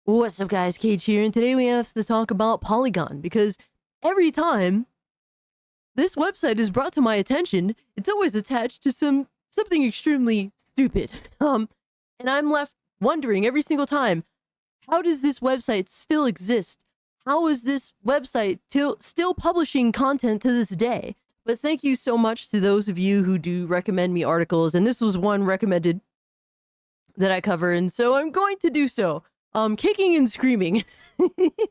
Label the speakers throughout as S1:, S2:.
S1: What's up, guys? Cage here, and today we have to talk about Polygon because every time this website is brought to my attention, it's always attached to something extremely stupid. And I'm left wondering every single time, how does this website still exist? How is this website still publishing content to this day? But thank you so much to those of you who do recommend me articles, and this was one recommended that I cover, and so I'm going to do so. Kicking and screaming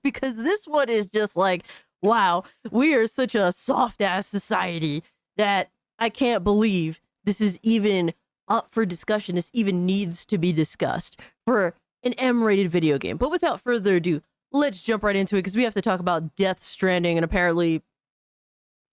S1: because this one is just like, wow, we are such a soft ass society that I can't believe this is even up for discussion. This even needs to be discussed for an M-rated video game. But without further ado, let's jump right into it because we have to talk about Death Stranding, and apparently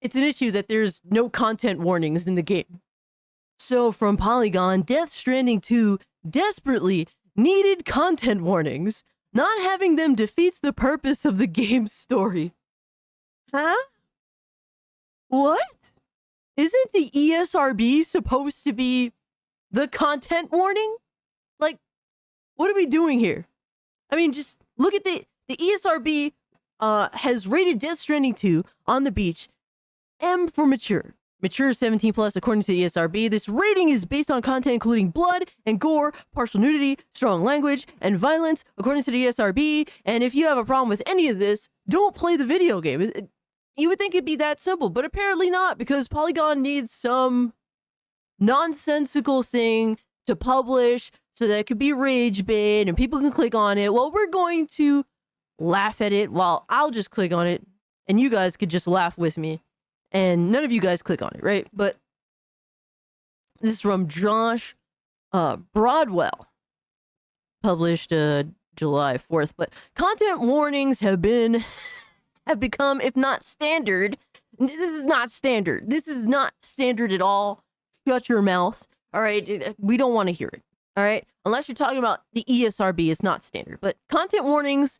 S1: it's an issue that there's no content warnings in the game. So from Polygon, Death Stranding 2 desperately needed content warnings. Not having them defeats the purpose of the game's story. Huh? What? Isn't the ESRB supposed to be the content warning? Like, what are we doing here? I mean, just look at the ESRB has rated Death Stranding 2 on the beach M for mature. Mature 17 plus according to the ESRB. This rating is based on content including blood and gore, partial nudity, strong language, and violence according to the ESRB. And if you have a problem with any of this, don't play the video game. You would think it'd be that simple, but apparently not, because Polygon needs some nonsensical thing to publish so that it could be rage bait and people can click on it. Well, we're going to laugh at it while I'll just click on it and you guys could just laugh with me. And none of you guys click on it, right? But this is from Josh Broadwell, published July 4th. But content warnings have become, if not standard, this is not standard. This is not standard at all. Shut your mouth. All right, we don't want to hear it. All right, unless you're talking about the ESRB, it's not standard. But content warnings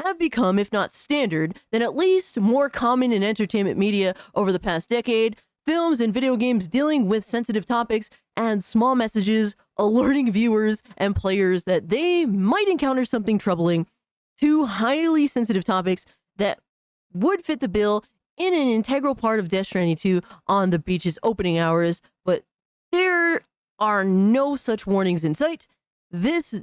S1: have become, if not standard, then at least more common in entertainment media over the past decade. Films and video games dealing with sensitive topics and small messages alerting viewers and players that they might encounter something troubling. Two highly sensitive topics that would fit the bill in an integral part of Death Stranding 2 on the beach's opening hours, but there are no such warnings in sight. This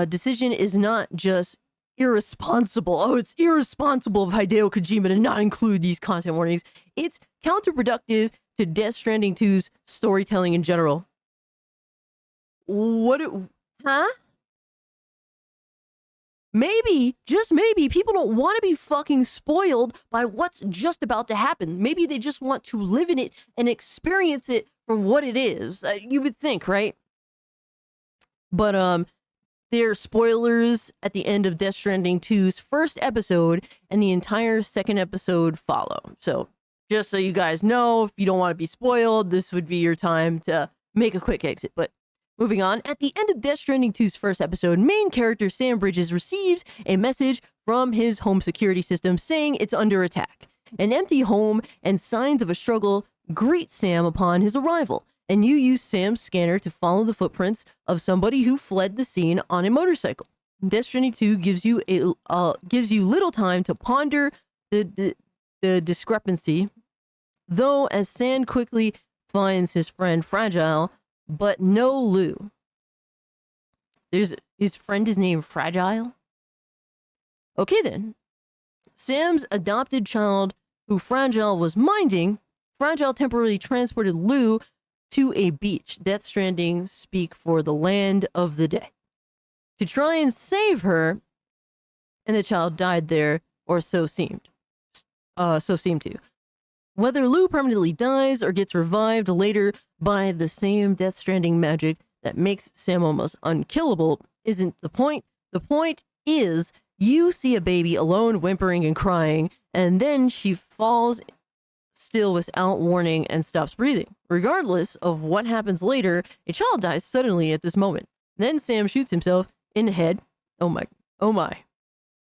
S1: decision is not just irresponsible. Oh, it's irresponsible of Hideo Kojima to not include these content warnings. It's counterproductive to Death Stranding 2's storytelling in general. Huh? Maybe, just maybe, people don't want to be fucking spoiled by what's just about to happen. Maybe they just want to live in it and experience it for what it is. You would think, right? But, there are spoilers at the end of Death Stranding 2's first episode, and the entire second episode follow. So, just so you guys know, if you don't want to be spoiled, this would be your time to make a quick exit. But moving on, at the end of Death Stranding 2's first episode, main character Sam Bridges receives a message from his home security system saying it's under attack. An empty home and signs of a struggle greet Sam upon his arrival, and you use Sam's scanner to follow the footprints of somebody who fled the scene on a motorcycle. Death Stranding 2 gives you little time to ponder the discrepancy, though, as Sam quickly finds his friend Fragile, but no Lou. His friend is named Fragile? Okay then. Sam's adopted child, who Fragile was minding, Fragile temporarily transported Lou to a beach. Death Stranding speak for the land of the dead to try and save her, and the child died there, or so seemed to. Whether Lou permanently dies or gets revived later by the same Death Stranding magic that makes Sam almost unkillable isn't the point. The point is, you see a baby alone whimpering and crying, and then she falls still without warning and stops breathing. Regardless of what happens later, a child dies suddenly at this moment. Then Sam shoots himself in the head. Oh my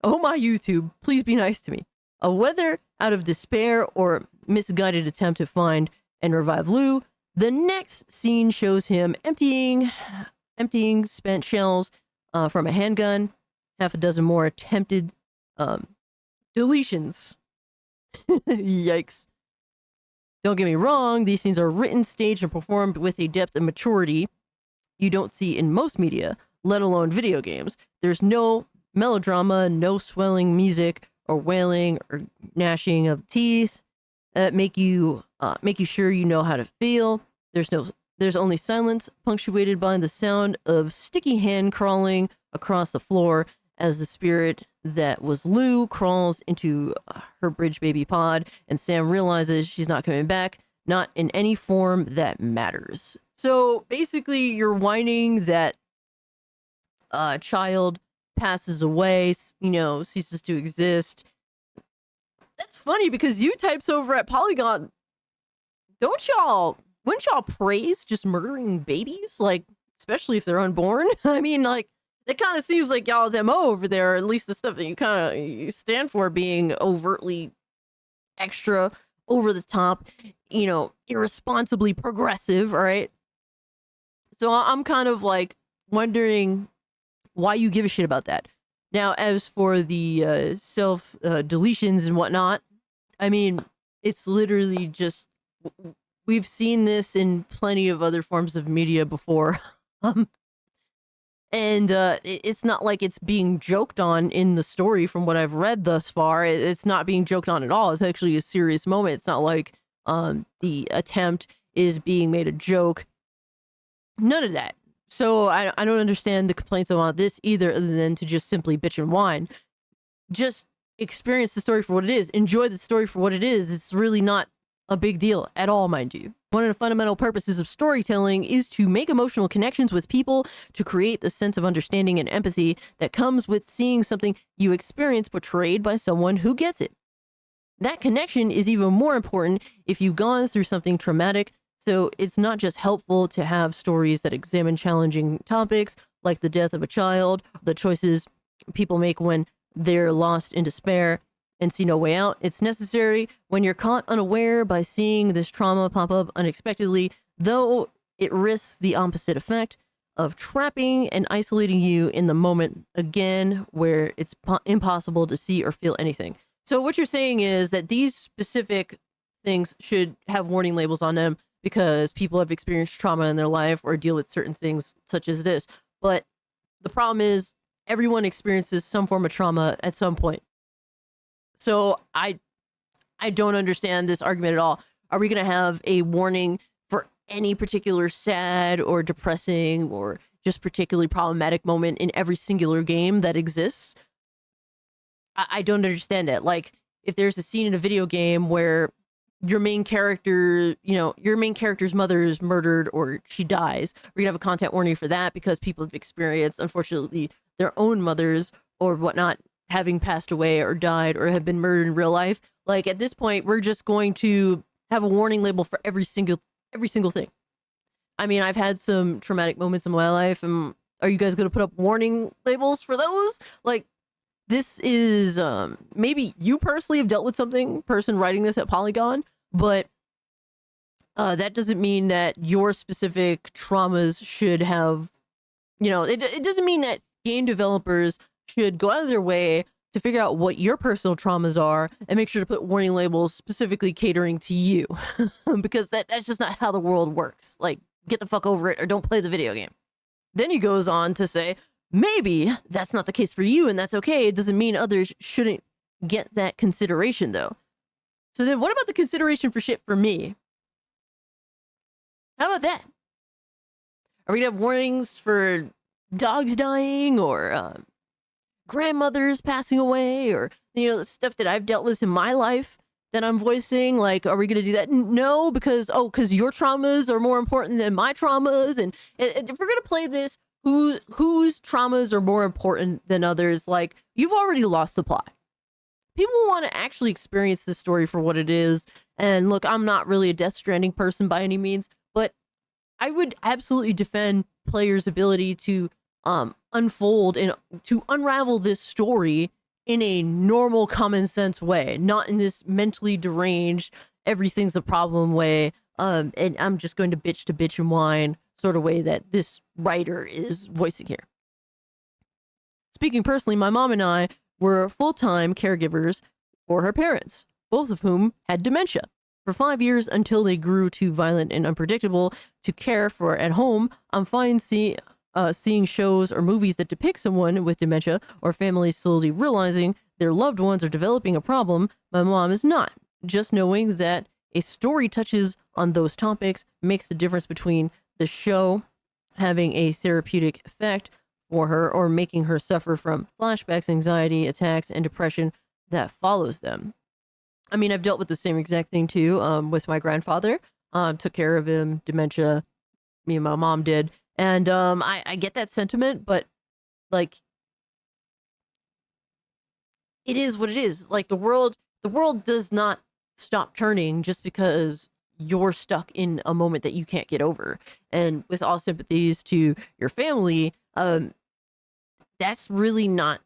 S1: YouTube, please be nice to me. Whether out of despair or misguided attempt to find and revive Lou, the next scene shows him emptying spent shells from a handgun, half a dozen more attempted deletions. Yikes. Don't get me wrong, these scenes are written, staged, and performed with a depth and maturity you don't see in most media, let alone video games. There's no melodrama, no swelling music, or wailing or gnashing of teeth. Make you sure you know how to feel. There's only silence, punctuated by the sound of sticky hand crawling across the floor as the spirit that was Lou crawls into her bridge baby pod, and Sam realizes she's not coming back, not in any form that matters. So basically, you're whining that a child passes away, ceases to exist. That's funny because you types over at Polygon, wouldn't y'all praise just murdering babies? Like, especially if they're unborn? I mean, like, it kind of seems like y'all's MO over there, or at least the stuff that you stand for being overtly extra, over the top, irresponsibly progressive, all right? So I'm kind of like wondering why you give a shit about that. Now, as for the self deletions and whatnot, I mean, it's literally just, we've seen this in plenty of other forms of media before. And it's not like it's being joked on in the story from what I've read thus far. It's not being joked on at all. It's actually a serious moment. It's not like the attempt is being made a joke. None of that. So I don't understand the complaints about this either, other than to just simply bitch and whine. Just experience the story for what it is. Enjoy the story for what it is. It's really not a big deal at all, mind you. One of the fundamental purposes of storytelling is to make emotional connections with people, to create the sense of understanding and empathy that comes with seeing something you experience portrayed by someone who gets it. That connection is even more important if you've gone through something traumatic, so it's not just helpful to have stories that examine challenging topics like the death of a child, the choices people make when they're lost in despair and see no way out. It's necessary when you're caught unaware by seeing this trauma pop up unexpectedly, though it risks the opposite effect of trapping and isolating you in the moment again, where it's impossible to see or feel anything. So what you're saying is that these specific things should have warning labels on them because people have experienced trauma in their life or deal with certain things such as this. But the problem is everyone experiences some form of trauma at some point. So I don't understand this argument at all. Are we going to have a warning for any particular sad or depressing or just particularly problematic moment in every singular game that exists? I don't understand it. Like, if there's a scene in a video game where your main character's mother is murdered or she dies, we're going to have a content warning for that because people have experienced, unfortunately, their own mothers or whatnot having passed away or died or have been murdered in real life. Like, at this point, we're just going to have a warning label for every single thing. I mean, I've had some traumatic moments in my life, and are you guys going to put up warning labels for those? Like, this is maybe you personally have dealt with something, person writing this at Polygon, but that doesn't mean that your specific traumas should have, it doesn't mean that game developers should go out of their way to figure out what your personal traumas are and make sure to put warning labels specifically catering to you. Because that's just not how the world works. Like, get the fuck over it or don't play the video game. Then he goes on to say, maybe that's not the case for you and that's okay. It doesn't mean others shouldn't get that consideration though. So then what about the consideration for shit for me? How about that? Are we gonna have warnings for dogs dying or grandmothers passing away or, the stuff that I've dealt with in my life that I'm voicing? Like, are we going to do that? No, because your traumas are more important than my traumas. And if we're going to play this, whose traumas are more important than others, like, you've already lost the plot. People want to actually experience this story for what it is. And look, I'm not really a Death Stranding person by any means, but I would absolutely defend players' ability to unfold and to unravel this story in a normal, common sense way, not in this mentally deranged, everything's a problem way. And I'm just going to bitch and whine sort of way that this writer is voicing here. Speaking personally, my mom and I were full-time caregivers for her parents, both of whom had dementia. For 5 years until they grew too violent and unpredictable to care for at home, I'm fine seeing shows or movies that depict someone with dementia or families slowly realizing their loved ones are developing a problem. My mom is not. Just knowing that a story touches on those topics makes the difference between the show having a therapeutic effect for her or making her suffer from flashbacks, anxiety, attacks, and depression that follows them. I mean, I've dealt with the same exact thing too with my grandfather. Took care of him, dementia, me and my mom did. And I get that sentiment, but like, it is what it is. Like the world does not stop turning just because you're stuck in a moment that you can't get over. And with all sympathies to your family, that's really not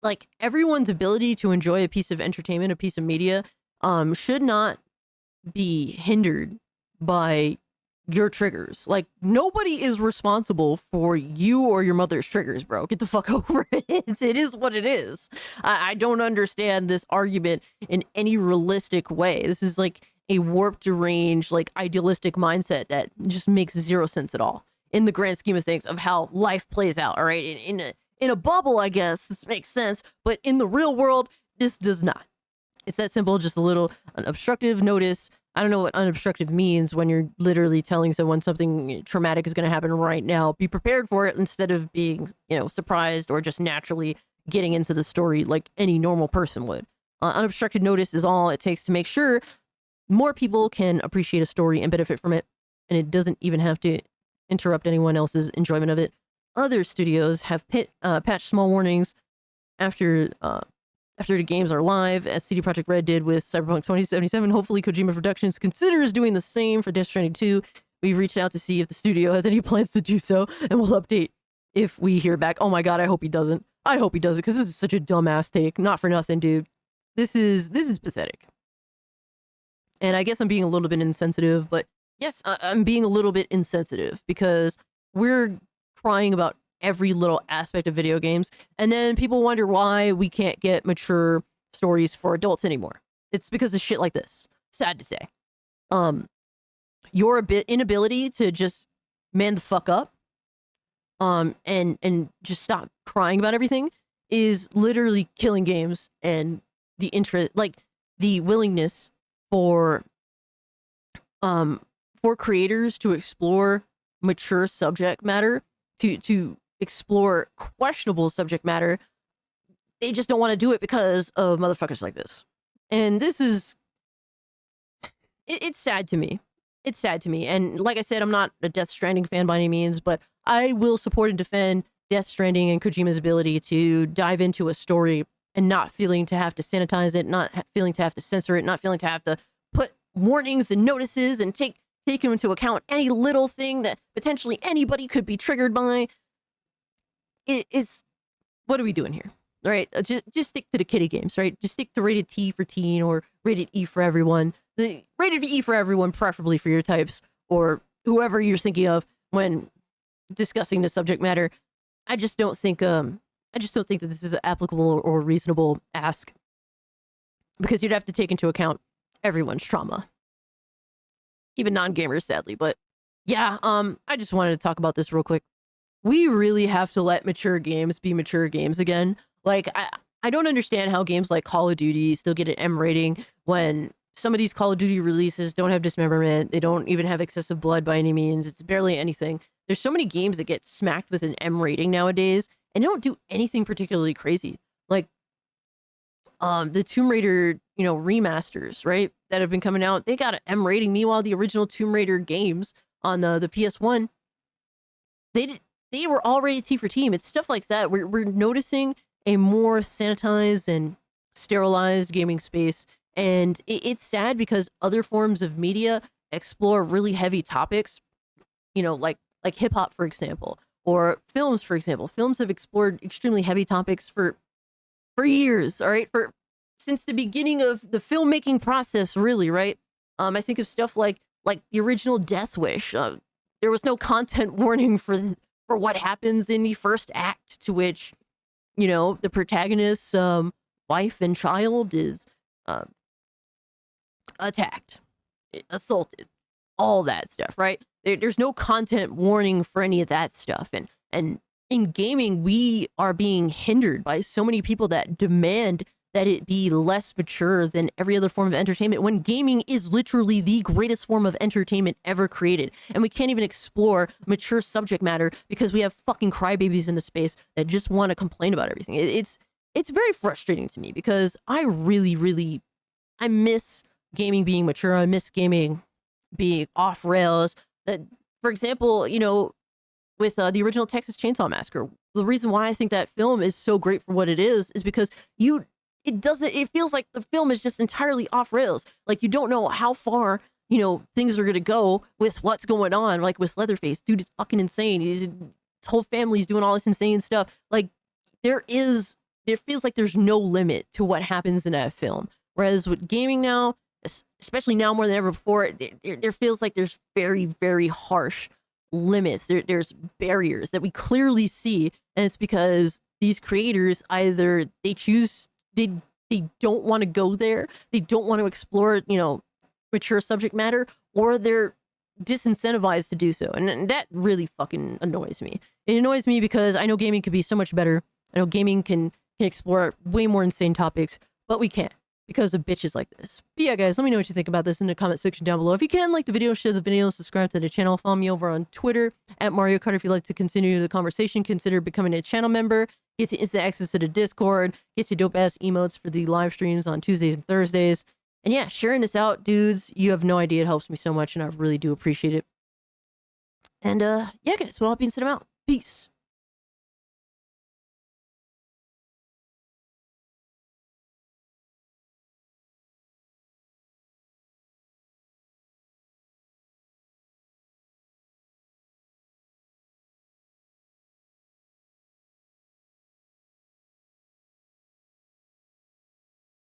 S1: like everyone's ability to enjoy a piece of entertainment, a piece of media, should not be hindered by your triggers. Like nobody is responsible for you or your mother's triggers, bro. Get the fuck over it. It is what it is. I don't understand this argument in any realistic way. This is like a warped, deranged, like idealistic mindset that just makes zero sense at all in the grand scheme of things of how life plays out. All right, in a bubble, I guess this makes sense, but in the real world, this does not. It's that simple. Just a little unobstructive notice. I don't know what unobstructive means when you're literally telling someone something traumatic is going to happen right now. Be prepared for it instead of being, surprised or just naturally getting into the story like any normal person would. Unobstructed notice is all it takes to make sure more people can appreciate a story and benefit from it, and it doesn't even have to interrupt anyone else's enjoyment of it. Other studios have patched small warnings after the games are live, as CD Projekt Red did with Cyberpunk 2077. Hopefully Kojima Productions considers doing the same for Death Stranding 2. We've reached out to see if the studio has any plans to do so, and we'll update if we hear back. Oh my god, I hope he doesn't. I hope he doesn't, because this is such a dumbass take. Not for nothing, dude. This is pathetic. And I guess I'm being a little bit insensitive, but yes, I'm being a little bit insensitive because we're crying about every little aspect of video games, and then people wonder why we can't get mature stories for adults anymore. It's because of shit like this. Sad to say. Your inability to just man the fuck up, and just stop crying about everything is literally killing games and the interest, like the willingness for creators to explore mature subject matter, to explore questionable subject matter. They just don't want to do it because of motherfuckers like this. And this is it's sad to me. It's sad to me. And like I said, I'm not a Death Stranding fan by any means, but I will support and defend Death Stranding and Kojima's ability to dive into a story and not feeling to have to sanitize it, not feeling to have to censor it, not feeling to have to put warnings and notices and take into account any little thing that potentially anybody could be triggered by. It is, what are we doing here? All right, just stick to the kiddie games, right? Just stick to rated T for teen or rated E for everyone. The rated E for everyone, preferably for your types or whoever you're thinking of when discussing the subject matter. I just don't think that this is an applicable or reasonable ask, because you'd have to take into account everyone's trauma, even non-gamers, sadly. But yeah, I just wanted to talk about this real quick. We really have to let mature games be mature games again. Like, I don't understand how games like Call of Duty still get an M rating when some of these Call of Duty releases don't have dismemberment. They don't even have excessive blood by any means. It's barely anything. There's so many games that get smacked with an M rating nowadays, and they don't do anything particularly crazy. Like, the Tomb Raider, remasters, right, that have been coming out, they got an M rating. Meanwhile, the original Tomb Raider games on the PS1, they were already T for team. It's stuff like that. We're noticing a more sanitized and sterilized gaming space, and it's sad because other forms of media explore really heavy topics, like hip hop, for example, or films, for example. Films have explored extremely heavy topics for years, all right, since the beginning of the filmmaking process, really, right? I think of stuff like the original Death Wish. There was no content warning for for what happens in the first act, to which, you know, the protagonist's wife and child is uh, attacked, assaulted, all that stuff, right? There's no content warning for any of that stuff. And in gaming, we are being hindered by so many people that demand that it be less mature than every other form of entertainment, when gaming is literally the greatest form of entertainment ever created. And we can't even explore mature subject matter because we have fucking crybabies in the space that just want to complain about everything. It's very frustrating to me because I really I miss gaming being mature. I miss gaming being off rails. That, for example, you know, with the original Texas Chainsaw Massacre, the reason why I think that film is so great for what it is because it feels like the film is just entirely off rails. Like, you don't know how far, you know, things are gonna go with what's going on. Like with Leatherface, dude, it's fucking insane. His whole family's doing all this insane stuff. Like, there feels like there's no limit to what happens in that film. Whereas with gaming now, especially now more than ever before, there feels like there's very harsh limits. There's barriers that we clearly see, and it's because these creators either they don't want to go there, they don't want to explore, you know, mature subject matter, or they're disincentivized to do so. And that really fucking annoys me. It annoys me because I know gaming could be so much better. I know gaming can explore way more insane topics, but we can't because of bitches like this. But yeah, guys, let me know what you think about this in the comment section down below. If you can, like the video, share the video, subscribe to the channel, follow me over on Twitter at Mario Kart. If you'd like to continue the conversation, consider becoming a channel member. Get you instant access to the Discord, get you dope ass emotes for the live streams on Tuesdays and Thursdays. And yeah, sharing this out, dudes, you have no idea. It helps me so much, and I really do appreciate it. And yeah, guys, well, I'll be sending out. Peace.